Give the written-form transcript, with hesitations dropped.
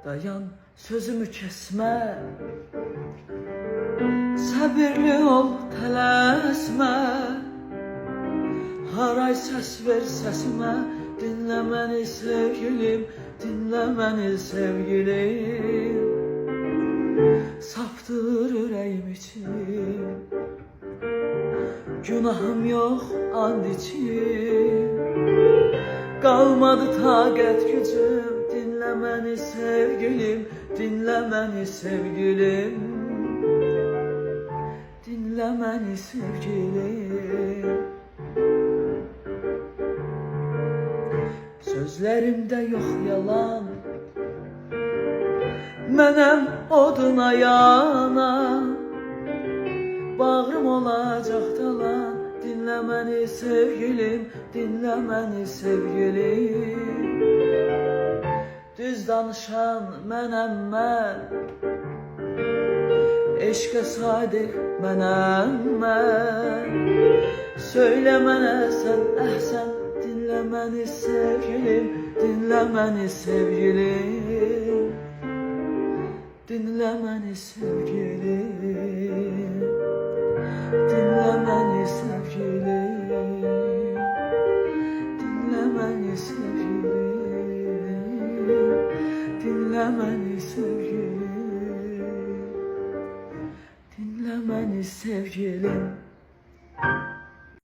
Dayan, sözümü kesme. Səbirli ol, tələsmə. Haray səs ver səsimə. Dinlə məni sevgilim, dinlə məni sevgilim. Sapdır ürəyim için. Günahım yox, and için. Qalmadı taqət gücüm. Dinlə məni sevgilim, dinlə məni sevgilim. Dinlə məni sevgilim. Sözlərimdə yox yalan. Mənəm oduna yana. Bağrım olacaq talan. Dinlə məni sevgilim, dinlə məni sevgilim. Düz danışan mənəm mən. Eşqə sadiq mənəm mən. Söylə mənə sən əhsən. Dinlə məni sevgilim, dinlə məni sevgilim. Dinlə məni sevgilim. Dinlə məni sevgilim. Dinlə məni sevgilim. Dinlə məni sevgilim. Dinlə məni sevgilim.